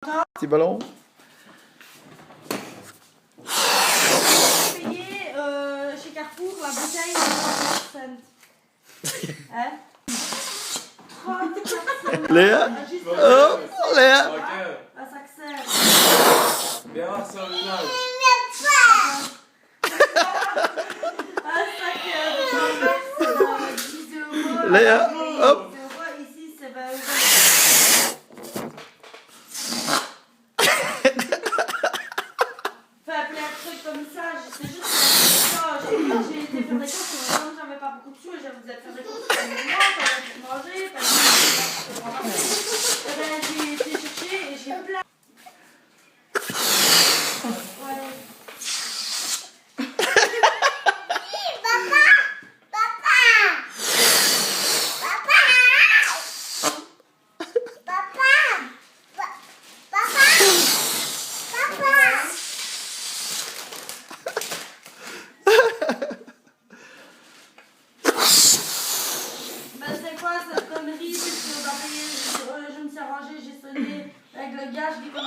Petit ballon. Payer chez Carrefour la bouteille de 30 cents. Hein? 34 cents. Léa. Juste Oh, Léa. à Saxer. Bérard Saint-Lunal. À Saxer. 10 euros. Léa, hop. 10 euros. Ici, c'est 20 euros. Faut appeler un truc comme ça. C'est juste que j'ai été faire des courses. Comme j'avais pas beaucoup de sous, et j'avais faire des courses pour moi, pour manger. Parce que j'ai été chercher et j'ai plein. Ouais. Ben c'est quoi cette connerie? C'est qu'on a payé, je me suis arrangée, j'ai sonné avec le gars, je dis qu'on a